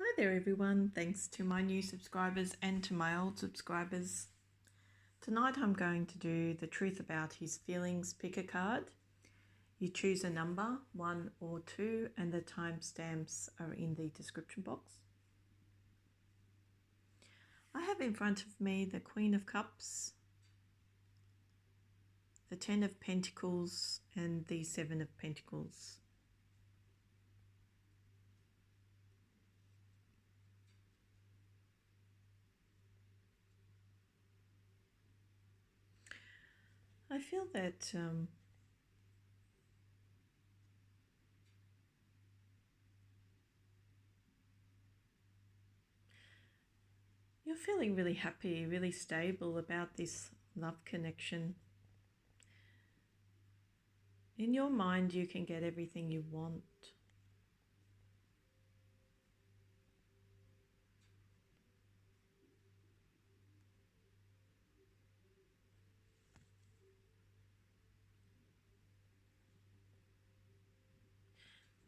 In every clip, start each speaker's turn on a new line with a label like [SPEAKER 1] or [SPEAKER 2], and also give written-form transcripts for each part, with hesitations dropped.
[SPEAKER 1] Hi there everyone, thanks to my new subscribers and to my old subscribers. Tonight I'm going to do the truth about his feelings. Pick a card. You choose a number, 1 or 2, and the timestamps are in the description box. I have in front of me the Queen of Cups, the 10 of Pentacles and the 7 of Pentacles. I feel that you're feeling really happy, really stable about this love connection. In your mind, you can get everything you want.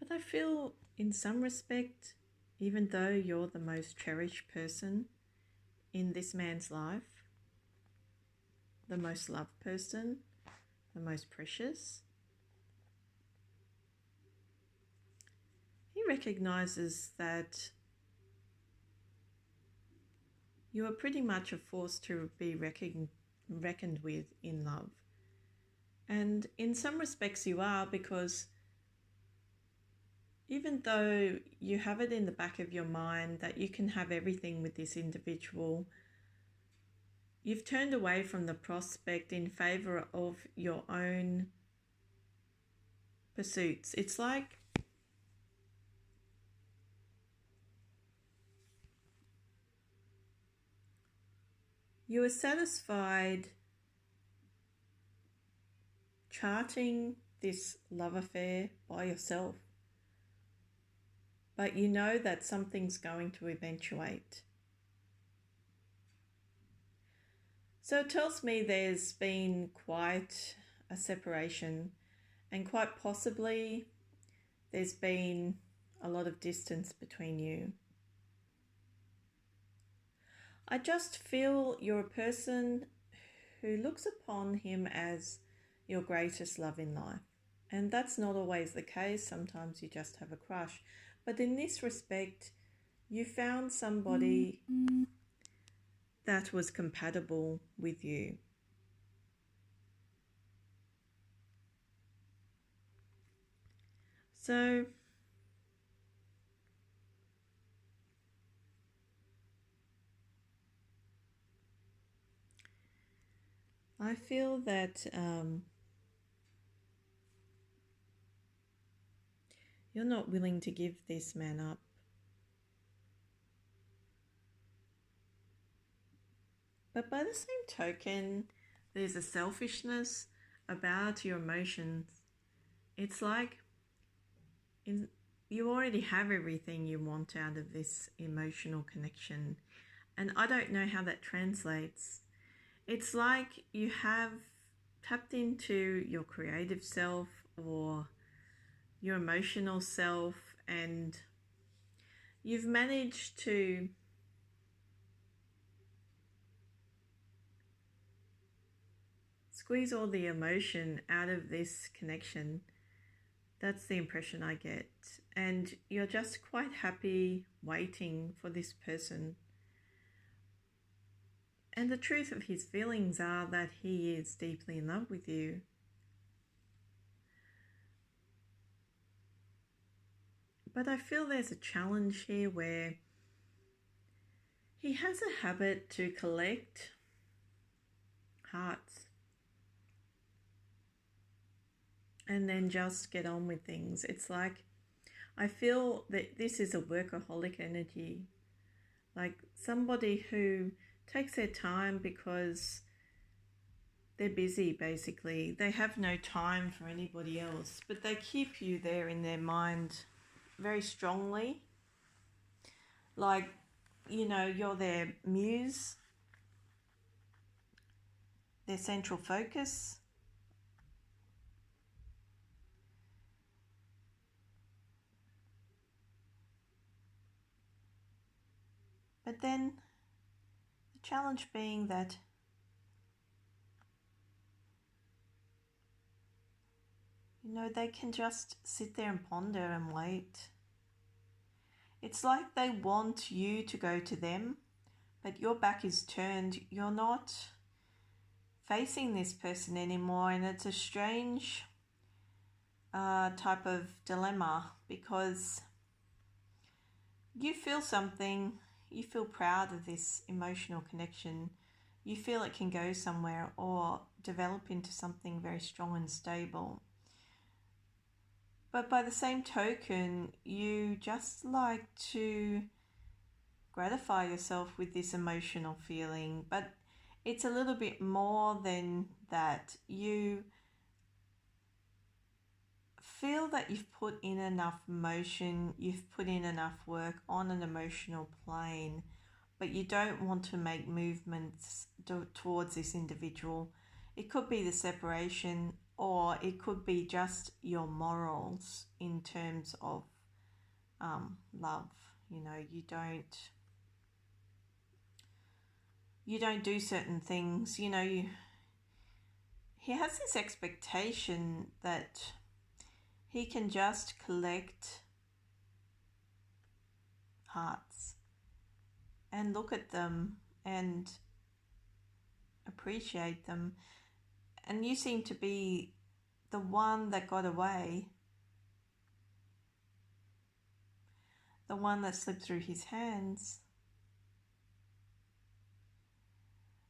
[SPEAKER 1] But I feel in some respect, even though you're the most cherished person in this man's life, the most loved person, the most precious, he recognizes that you are pretty much a force to be reckoned with in love. And in some respects you are, because even though you have it in the back of your mind that you can have everything with this individual, you've turned away from the prospect in favor of your own pursuits. It's like you are satisfied charting this love affair by yourself, but you know that something's going to eventuate. So it tells me there's been quite a separation, and quite possibly there's been a lot of distance between you. I just feel you're a person who looks upon him as your greatest love in life. And that's not always the case. Sometimes you just have a crush. But in this respect, you found somebody that was compatible with you. So I feel that you're not willing to give this man up. But by the same token, there's a selfishness about your emotions. It's like you already have everything you want out of this emotional connection. And I don't know how that translates. It's like you have tapped into your creative self or your emotional self, and you've managed to squeeze all the emotion out of this connection. That's the impression I get. And you're just quite happy waiting for this person. And the truth of his feelings are that he is deeply in love with you. But I feel there's a challenge here where he has a habit to collect hearts and then just get on with things. It's like, I feel that this is a workaholic energy, like somebody who takes their time because they're busy basically. They have no time for anybody else, but they keep you there in their mind very strongly. Like, you know, you're their muse, their central focus. But then the challenge being that they can just sit there and ponder and wait. It's like they want you to go to them, but your back is turned. You're not facing this person anymore, and it's a strange type of dilemma, because you feel something, you feel proud of this emotional connection, you feel it can go somewhere or develop into something very strong and stable. But by the same token, you just like to gratify yourself with this emotional feeling, but it's a little bit more than that. You feel that you've put in enough emotion, you've put in enough work on an emotional plane, but you don't want to make movements towards this individual. It could be the separation, or it could be just your morals in terms of love. You don't do certain things. He has this expectation that he can just collect hearts and look at them and appreciate them. And you seem to be the one that got away, the one that slipped through his hands.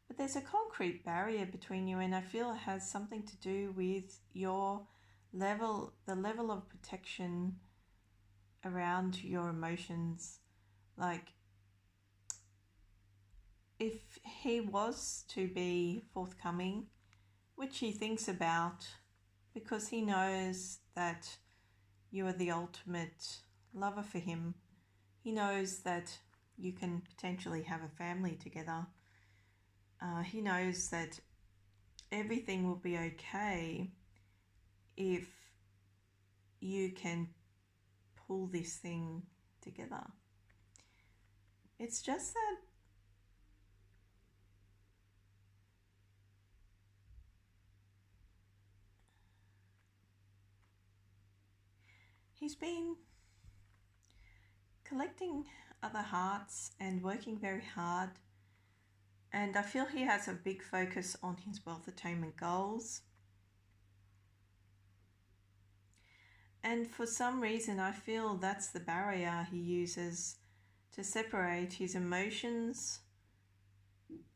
[SPEAKER 1] But there's a concrete barrier between you, and I feel it has something to do with the level of protection around your emotions. Like, if he was to be forthcoming, which he thinks about, because he knows that you are the ultimate lover for him, he knows that you can potentially have a family together. He knows that everything will be okay if you can pull this thing together. It's just that he's been collecting other hearts and working very hard, and I feel he has a big focus on his wealth attainment goals. And for some reason, I feel that's the barrier he uses to separate his emotions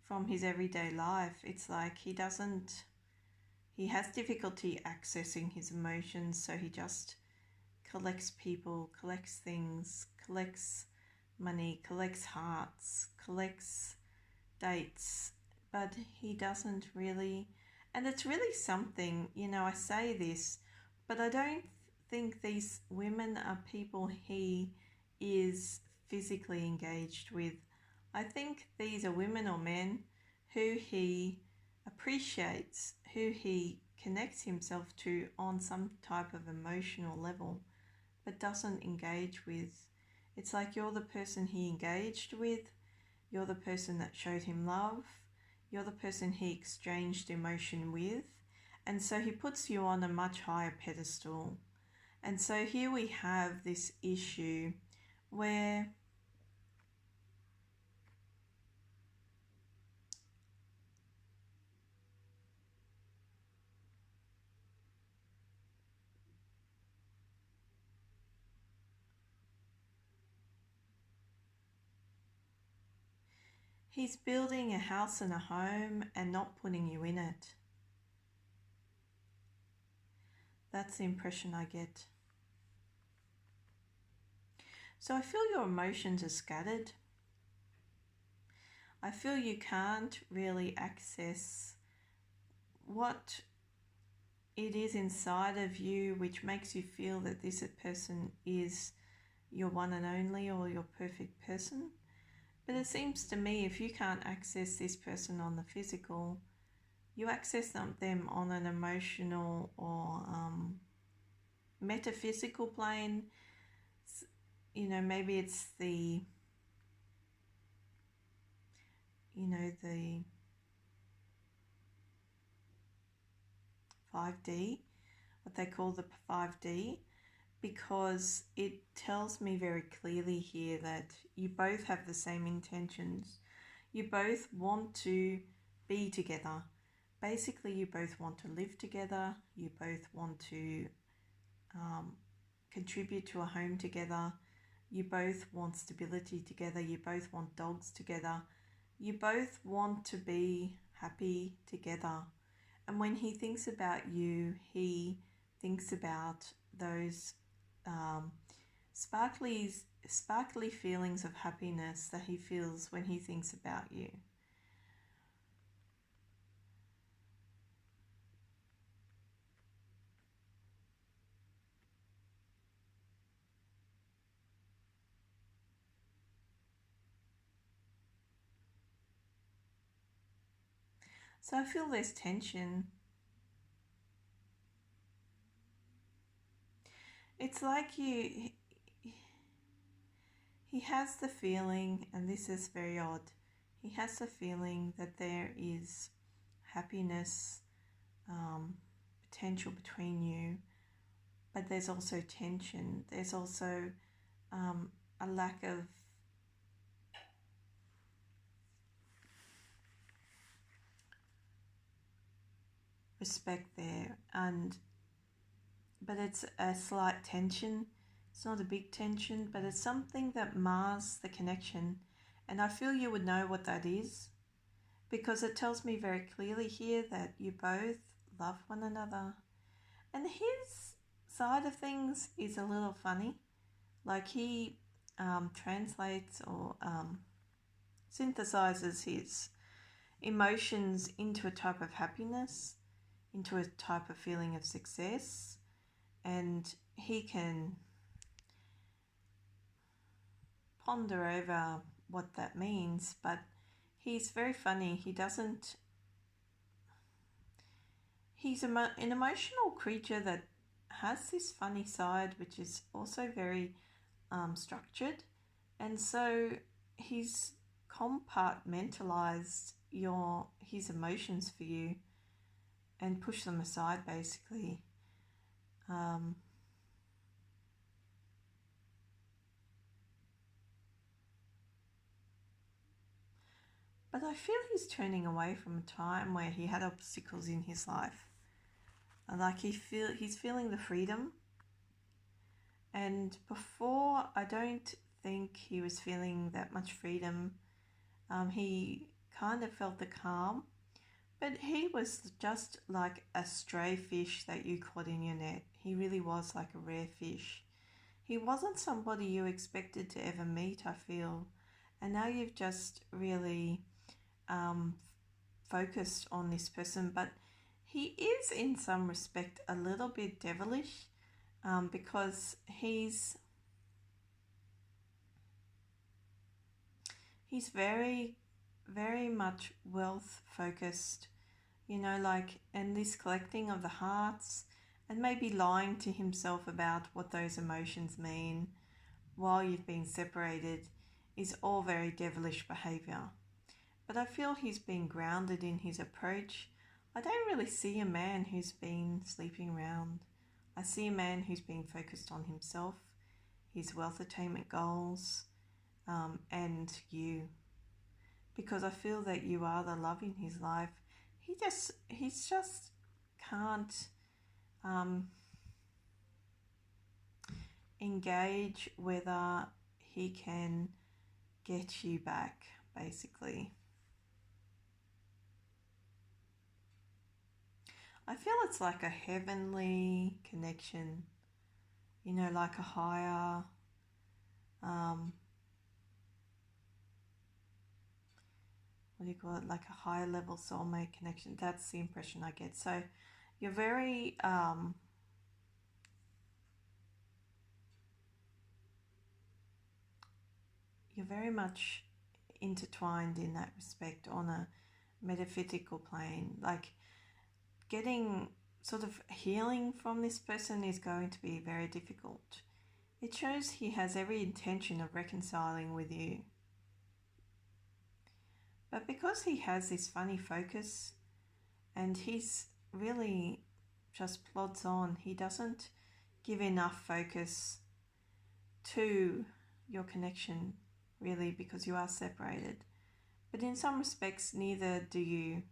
[SPEAKER 1] from his everyday life. It's like he has difficulty accessing his emotions, so he just collects people, collects things, collects money, collects hearts, collects dates, but he doesn't really. And it's really something, I say this, but I don't think these women are people he is physically engaged with. I think these are women or men who he appreciates, who he connects himself to on some type of emotional level, but doesn't engage with. It's like you're the person he engaged with, you're the person that showed him love, you're the person he exchanged emotion with, and so he puts you on a much higher pedestal. And so here we have this issue where he's building a house and a home and not putting you in it. That's the impression I get. So I feel your emotions are scattered. I feel you can't really access what it is inside of you which makes you feel that this person is your one and only, or your perfect person. But it seems to me, if you can't access this person on the physical, you access them on an emotional or metaphysical plane. Maybe it's the the 5D, what they call the 5D, because it tells me very clearly here that you both have the same intentions. You both want to be together. Basically, you both want to live together. You both want to contribute to a home together. You both want stability together. You both want dogs together. You both want to be happy together. And when he thinks about you, he thinks about those sparkly feelings of happiness that he feels when he thinks about you. So I feel there's tension. It's like he has the feeling, and this is very odd, he has the feeling that there is happiness, potential between you, but there's also tension. There's also a lack of respect there, but it's a slight tension. It's not a big tension, but it's something that mars the connection, and I feel you would know what that is, because it tells me very clearly here that you both love one another. And his side of things is a little funny. Like he translates or synthesizes his emotions into a type of happiness, into a type of feeling of success, and he can ponder over what that means, but he's very funny. He's an emotional creature that has this funny side, which is also very structured, and so he's compartmentalized his emotions for you and push them aside, basically. But I feel he's turning away from a time where he had obstacles in his life. Like he's feeling the freedom. And before, I don't think he was feeling that much freedom. He kind of felt the calm, but he was just like a stray fish that you caught in your net. He really was like a rare fish. He wasn't somebody you expected to ever meet, I feel. And now you've just really focused on this person, but he is in some respect a little bit devilish, because he's very, very much wealth focused, and this collecting of the hearts, and maybe lying to himself about what those emotions mean while you've been separated is all very devilish behavior. But I feel he's been grounded in his approach. I don't really see a man who's been sleeping around. I see a man who's been focused on himself, his wealth attainment goals, and you. Because I feel that you are the love in his life. He just can't engage whether he can get you back, basically. I feel it's like a heavenly connection, like a higher, what do you call it, like a higher level soulmate connection. That's the impression I get. So you're very, much intertwined in that respect on a metaphysical plane. Like getting sort of healing from this person is going to be very difficult. It shows he has every intention of reconciling with you. But because he has this funny focus and he's really just plods on, he doesn't give enough focus to your connection, really, because you are separated. But in some respects, neither do you.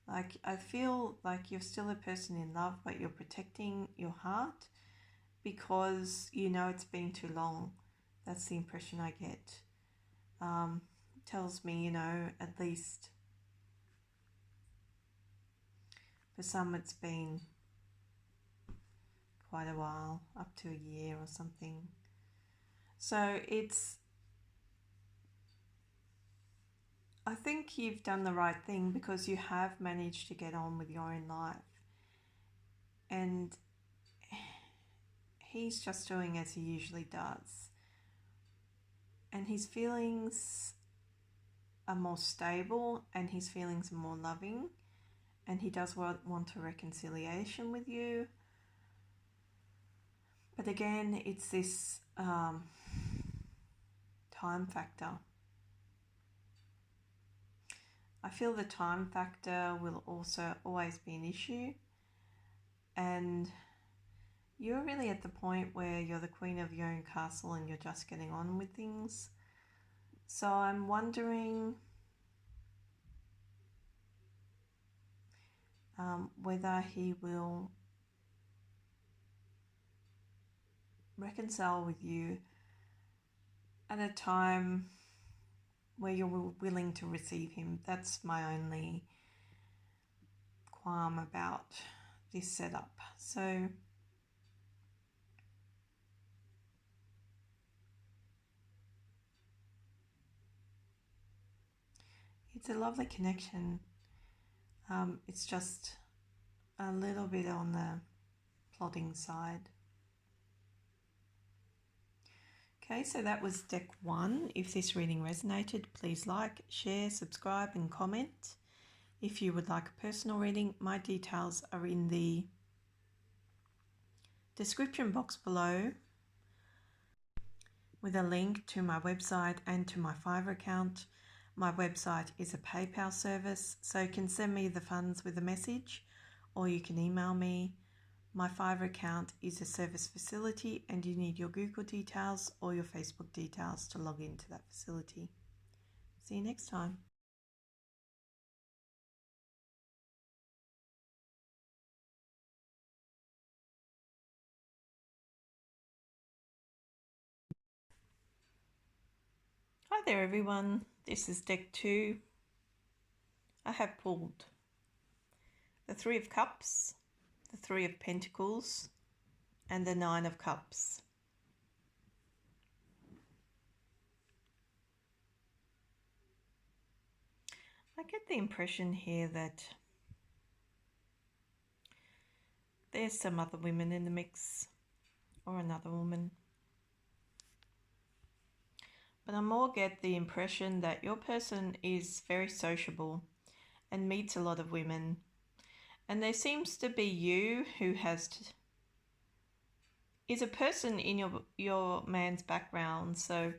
[SPEAKER 1] Like, I feel like you're still a person in love, but you're protecting your heart because you know it's been too long. That's the impression I get. Tells me, you know, at least for some it's been quite a while, up to a year or something. So I think you've done the right thing because you have managed to get on with your own life. And he's just doing as he usually does. And his feelings are more stable and his feelings are more loving. And he does want a reconciliation with you. But again, it's this time factor. I feel the time factor will also always be an issue. And you're really at the point where you're the queen of your own castle and you're just getting on with things. So I'm wondering whether he will reconcile with you at a time where you're willing to receive him. That's my only qualm about this setup. So it's a lovely connection. It's just a little bit on the plodding side. Okay, so that was deck 1. If this reading resonated, please like, share, subscribe and comment. If you would like a personal reading, my details are in the description box below with a link to my website and to my Fiverr account. My website is a PayPal service, so you can send me the funds with a message or you can email me. My Fiverr account is a service facility and you need your Google details or your Facebook details to log into that facility. See you next time. Hi there everyone, this is deck 2. I have pulled the 3 of Cups, the 3 of Pentacles and the 9 of Cups. I get the impression here that there's some other women in the mix or another woman. But I more get the impression that your person is very sociable and meets a lot of women. And there seems to be you who is a person in your man's background. So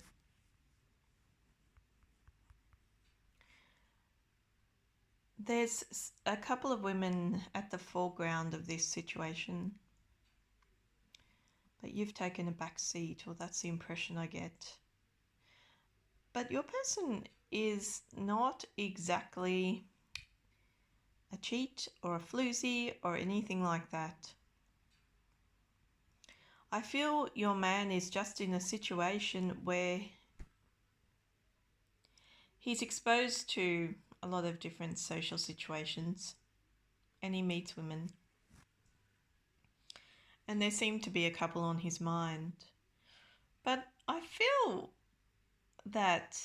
[SPEAKER 1] there's a couple of women at the foreground of this situation. But you've taken a back seat, or that's the impression I get. But your person is not exactly a cheat or a floozy or anything like that. I feel your man is just in a situation where he's exposed to a lot of different social situations and he meets women. And there seem to be a couple on his mind. But I feel that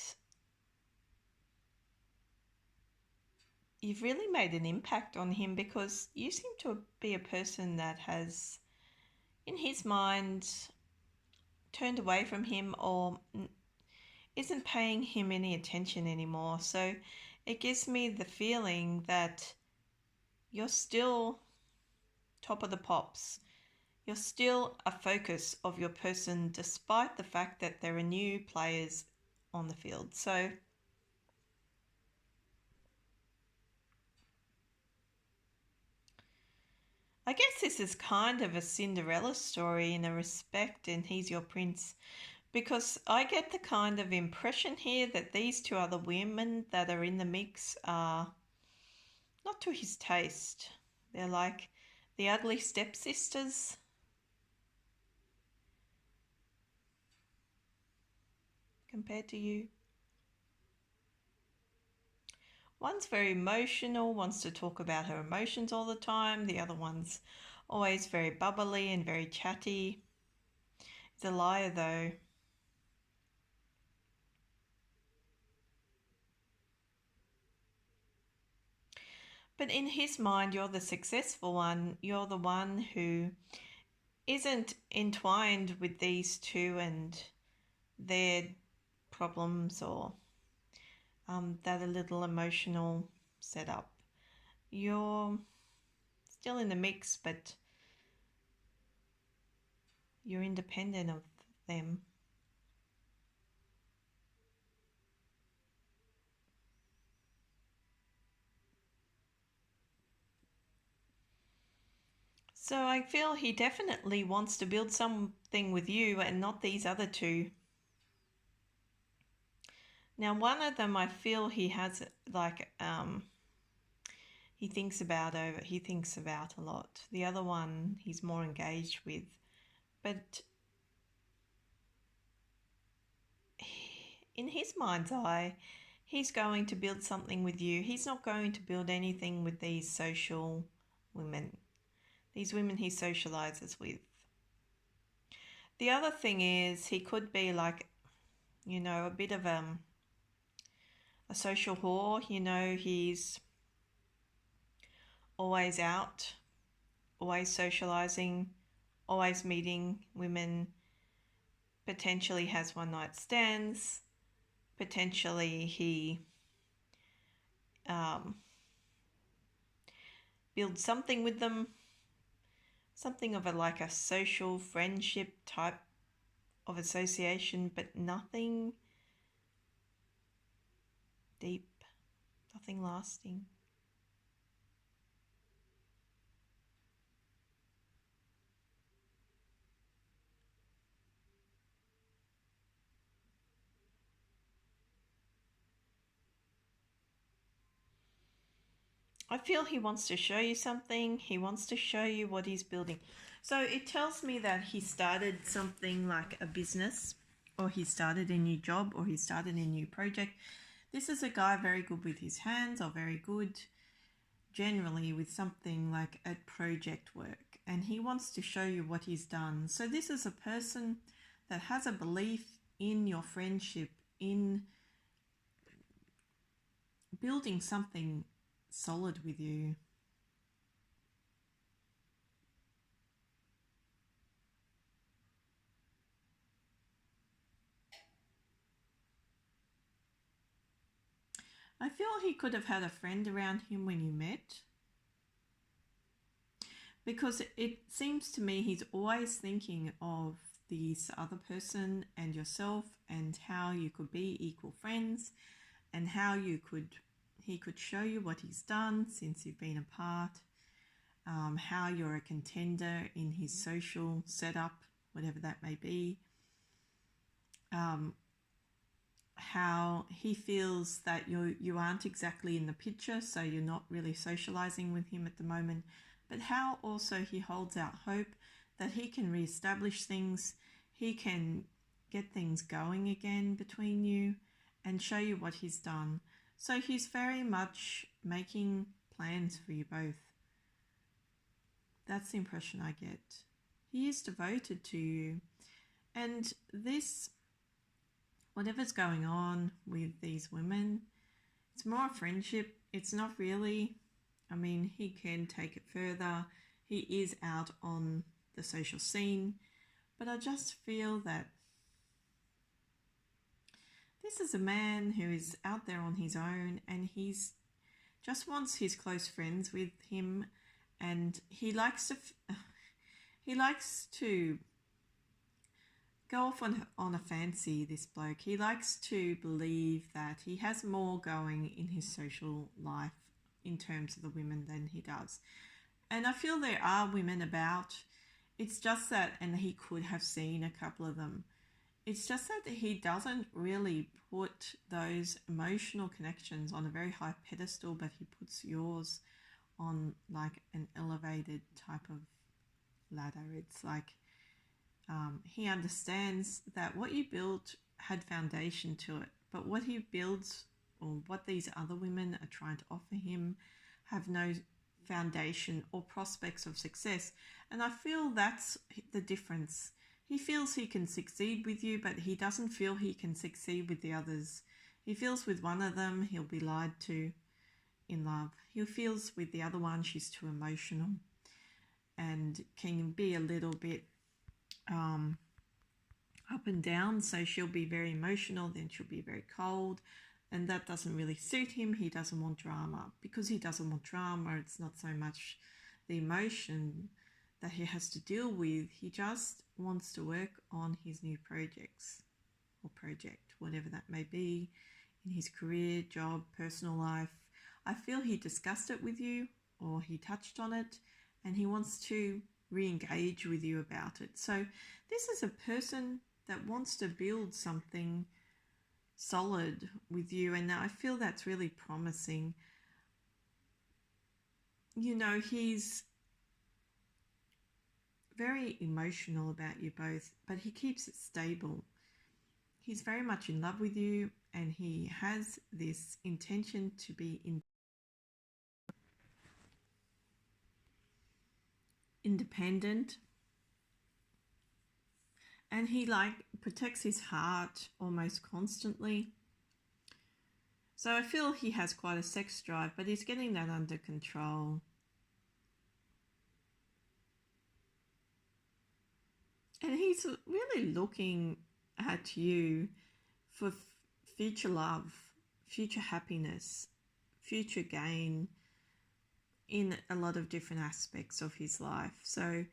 [SPEAKER 1] you've really made an impact on him because you seem to be a person that has, in his mind, turned away from him or isn't paying him any attention anymore. So it gives me the feeling that you're still top of the pops. You're still a focus of your person despite the fact that there are new players on the field. So I guess this is kind of a Cinderella story in a respect, and he's your prince, because I get the kind of impression here that these two other women that are in the mix are not to his taste. They're like the ugly stepsisters compared to you. One's very emotional, wants to talk about her emotions all the time. The other one's always very bubbly and very chatty. He's a liar though. But in his mind, you're the successful one. You're the one who isn't entwined with these two and their problems or that a little emotional setup. You're still in the mix, but you're independent of them. So I feel he definitely wants to build something with you and not these other two. Now, one of them I feel he has like he thinks about a lot. The other one he's more engaged with. But in his mind's eye, he's going to build something with you. He's not going to build anything with these social women. These women he socializes with. The other thing is he could be like, a bit of a social whore. He's always out, always socializing, always meeting women, potentially has one night stands, potentially he builds something with them, something of like a social friendship type of association, but nothing deep, nothing lasting. I feel he wants to show you something. He wants to show you what he's building. So it tells me that he started something like a business, or he started a new job, or he started a new project. This is a guy very good with his hands, or very good generally with something like at project work. And he wants to show you what he's done. So this is a person that has a belief in your friendship, in building something solid with you. I feel he could have had a friend around him when you met, because it seems to me he's always thinking of this other person and yourself and how you could be equal friends and how he could show you what he's done since you've been apart, how you're a contender in his social setup, whatever that may be, how he feels that you aren't exactly in the picture, so you're not really socializing with him at the moment, but how also he holds out hope that he can reestablish things, he can get things going again between you and show you what he's done. So he's very much making plans for you both. That's the impression I get. He is devoted to you. And this, whatever's going on with these women, it's more a friendship. It's not really, he can take it further. He is out on the social scene. But I just feel that this is a man who is out there on his own, and he's just wants his close friends with him, and he likes to go off on a fancy, this bloke. He likes to believe that he has more going in his social life in terms of the women than he does. And I feel there are women about. It's just that, and he could have seen a couple of them. It's just that he doesn't really put those emotional connections on a very high pedestal, but he puts yours on like an elevated type of ladder. It's like he understands that what you built had foundation to it, but what he builds or what these other women are trying to offer him have no foundation or prospects of success. And I feel that's the difference. He feels he can succeed with you, but he doesn't feel he can succeed with the others. He feels with one of them he'll be lied to in love. He feels with the other one she's too emotional and can be a little bit up and down. So she'll be very emotional, then she'll be very cold, and that doesn't really suit him. He doesn't want drama. Because he doesn't want drama, it's not so much the emotion that he has to deal with. He just wants to work on his new projects or project, whatever that may be, in his career, job, personal life. I feel he discussed it with you or he touched on it, and he wants to re-engage with you about it. So this is a person that wants to build something solid with you, and I feel that's really promising. You know, he's very emotional about you both, but he keeps it stable. He's very much in love with you, and he has this intention to be independent, and he like protects his heart almost constantly. So I feel he has quite a sex drive, but he's getting that under control. And he's really looking at you for future love, future happiness, future gain in a lot of different aspects of his life. So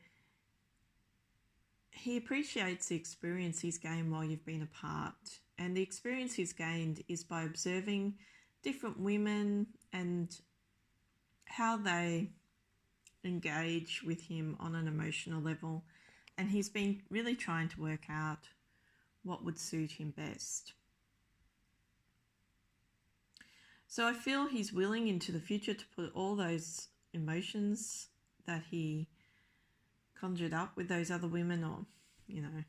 [SPEAKER 1] he appreciates the experience he's gained while you've been apart. And the experience he's gained is by observing different women and how they engage with him on an emotional level. And he's been really trying to work out what would suit him best. So I feel he's willing into the future to put all those emotions that he conjured up with those other women, or, you know.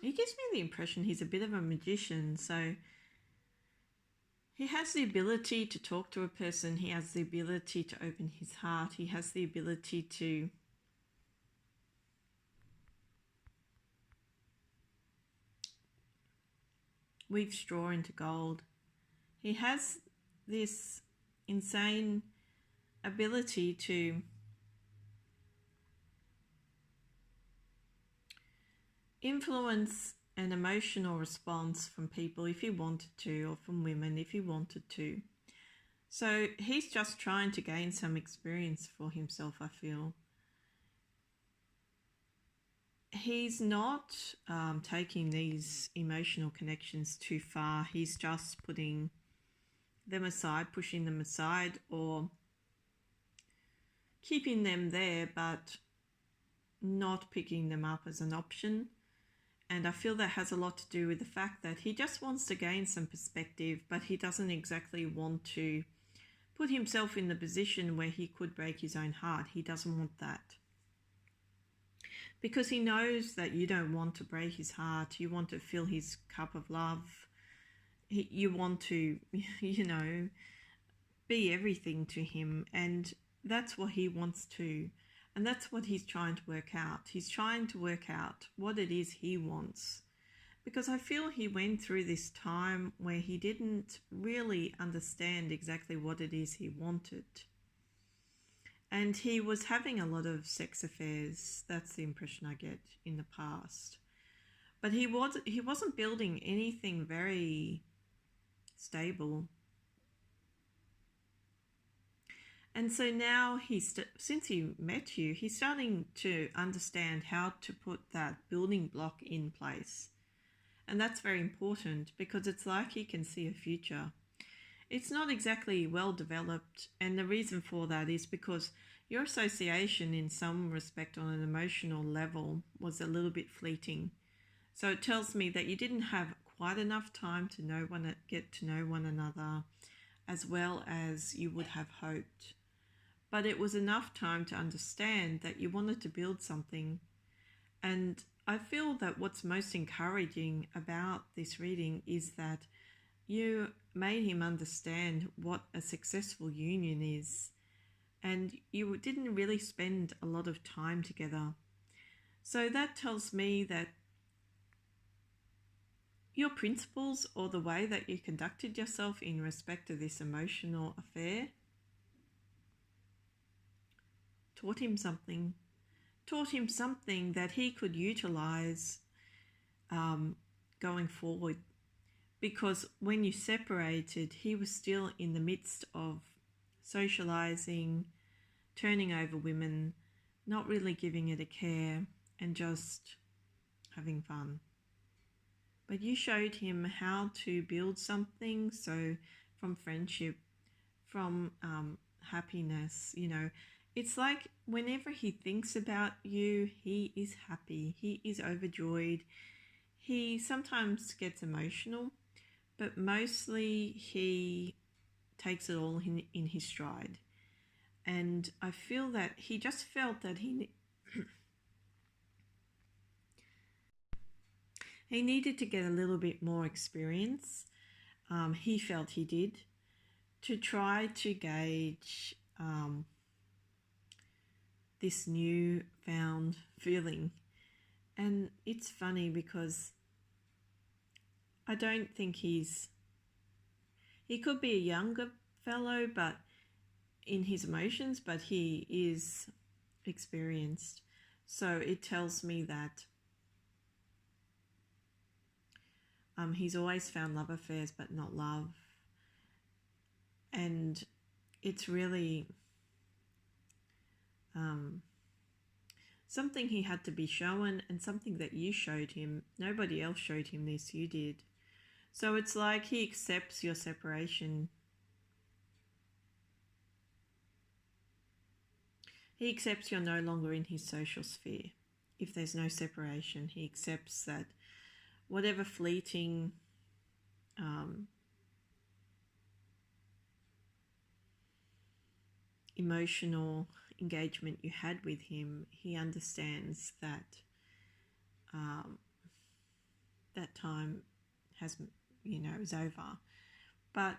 [SPEAKER 1] He gives me the impression he's a bit of a magician, so he has the ability to talk to a person, he has the ability to open his heart, he has the ability to weave straw into gold. He has this insane ability to influence an emotional response from people if he wanted to, or from women if he wanted to. So he's just trying to gain some experience for himself, I feel. He's not taking these emotional connections too far. He's just putting them aside, pushing them aside, or keeping them there but not picking them up as an option. And I feel that has a lot to do with the fact that he just wants to gain some perspective, but he doesn't exactly want to put himself in the position where he could break his own heart. He doesn't want that. Because he knows that you don't want to break his heart. You want to fill his cup of love. You want to, you know, be everything to him. And that's what he wants to. And that's what he's trying to work out. He's trying to work out what it is he wants. Because I feel he went through this time where he didn't really understand exactly what it is he wanted. And he was having a lot of sex affairs. That's the impression I get in the past. But he wasn't building anything very stable. And so now since he met you, he's starting to understand how to put that building block in place. And that's very important because it's like he can see a future. it's not exactly well developed. And the reason for that is because your association, in some respect, on an emotional level, was a little bit fleeting. So it tells me that you didn't have quite enough time to get to know one another as well as you would have hoped. But it was enough time to understand that you wanted to build something. And I feel that what's most encouraging about this reading is that you made him understand what a successful union is, and you didn't really spend a lot of time together. So that tells me that your principles, or the way that you conducted yourself in respect to this emotional affair, taught him something that he could utilize going forward. Because when you separated, he was still in the midst of socializing, turning over women, not really giving it a care, and just having fun. But you showed him how to build something, so from friendship, from happiness, it's like whenever he thinks about you, he is happy, he is overjoyed. He sometimes gets emotional, but mostly he takes it all in his stride. And I feel that he just felt that he needed to get a little bit more experience. He felt he did, to try to gauge this new found feeling. And it's funny because I don't think he could be a younger fellow, but in his emotions, but he is experienced. So it tells me that he's always found love affairs, but not love. And it's really something he had to be shown, and something that you showed him. Nobody else showed him this, you did. So it's like he accepts your separation. He accepts you're no longer in his social sphere. If there's no separation, he accepts that whatever fleeting emotional engagement you had with him, he understands that that time is over. But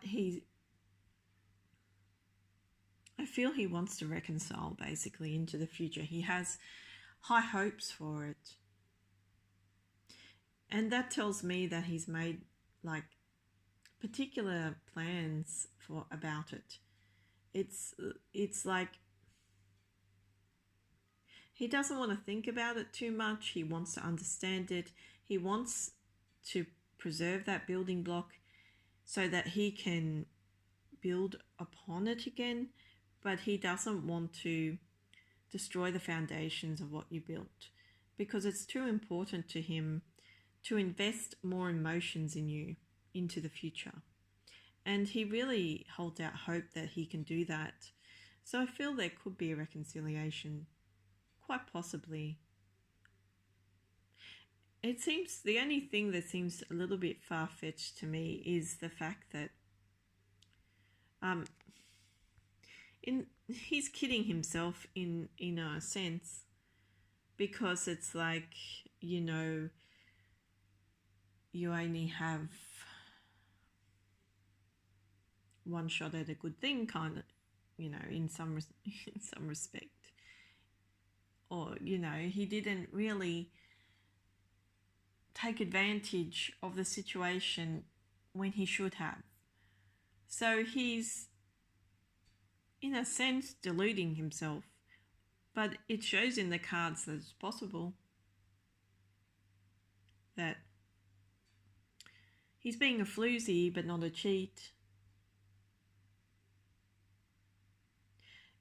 [SPEAKER 1] I feel he wants to reconcile basically into the future. He has high hopes for it. And that tells me that he's made like particular plans about it. It's like he doesn't want to think about it too much. He wants to understand it. He wants to preserve that building block so that he can build upon it again, but he doesn't want to destroy the foundations of what you built, because it's too important to him to invest more emotions in you into the future. And he really holds out hope that he can do that. So I feel there could be a reconciliation, quite possibly. It seems the only thing that seems a little bit far-fetched to me is the fact that he's kidding himself in a sense, because it's like, you only have one shot at a good thing, kind of, in some respect. Or, he didn't really take advantage of the situation when he should have. So he's, in a sense, deluding himself. But it shows in the cards that it's possible that he's being a floozy but not a cheat.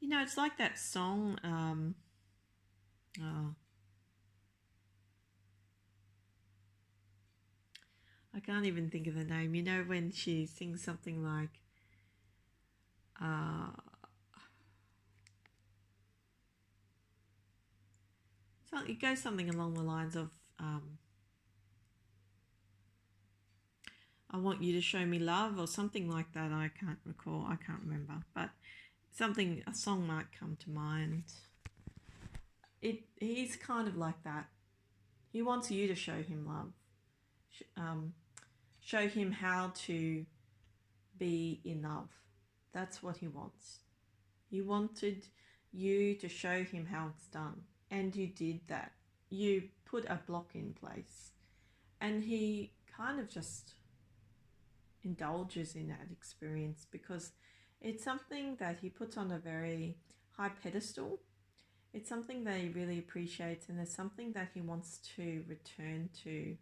[SPEAKER 1] It's like that song, I can't even think of the name. When she sings something like, So it goes something along the lines of, I want you to show me love, or something like that. I can't recall. I can't remember. But a song might come to mind. He's kind of like that. He wants you to show him love. Show him how to be in love. That's what he wants. He wanted you to show him how it's done. And you did that. You put a block in place. And he kind of just indulges in that experience because it's something that he puts on a very high pedestal. It's something that he really appreciates, and it's something that he wants to return to.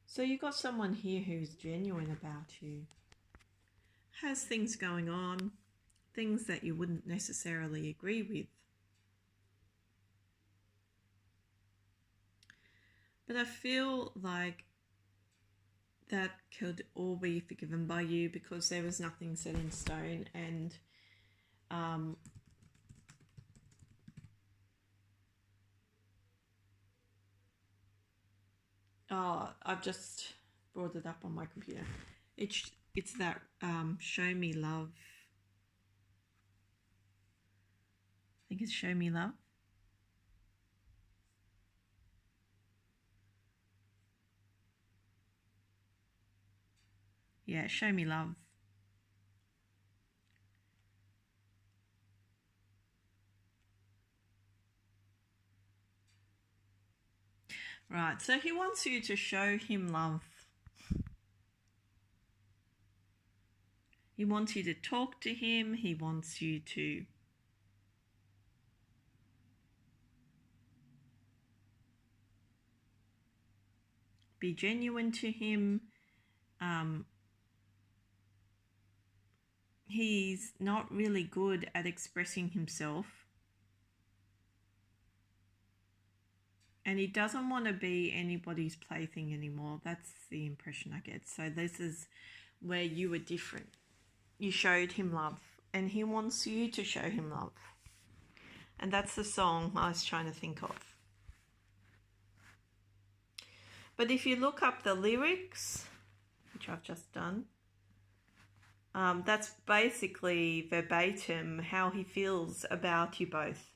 [SPEAKER 1] So you've got someone here who's genuine about you, has things going on, things that you wouldn't necessarily agree with. But I feel like that could all be forgiven by you because there was nothing set in stone, and I've just brought it up on my computer. It's that show me love. I think it's show me love. Yeah, show me love. Right, so he wants you to show him love. He wants you to talk to him. He wants you to be genuine to him. He's not really good at expressing himself. And he doesn't want to be anybody's plaything anymore. That's the impression I get. So this is where you were different. You showed him love, and he wants you to show him love. And that's the song I was trying to think of. But if you look up the lyrics, which I've just done, that's basically verbatim how he feels about you both.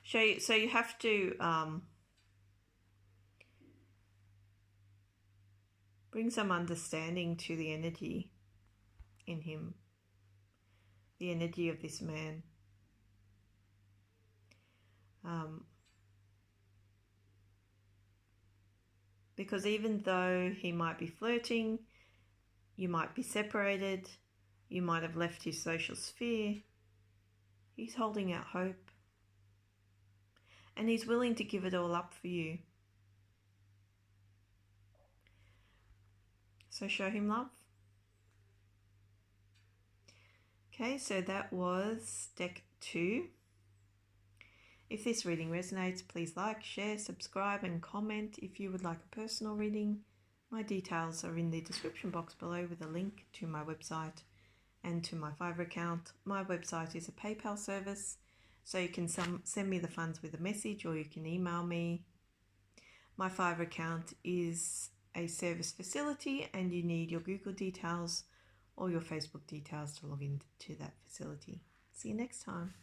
[SPEAKER 1] So you have to bring some understanding to the energy in him, the energy of this man. Because even though he might be flirting, you might be separated, you might have left his social sphere, he's holding out hope. And he's willing to give it all up for you. So show him love. Okay, so that was deck 2. If this reading resonates, please like, share, subscribe and comment. If you would like a personal reading, my details are in the description box below with a link to my website and to my Fiverr account. My website is a PayPal service, so you can send me the funds with a message or you can email me. My Fiverr account is a service facility and you need your Google details or your Facebook details to log into that facility. See you next time.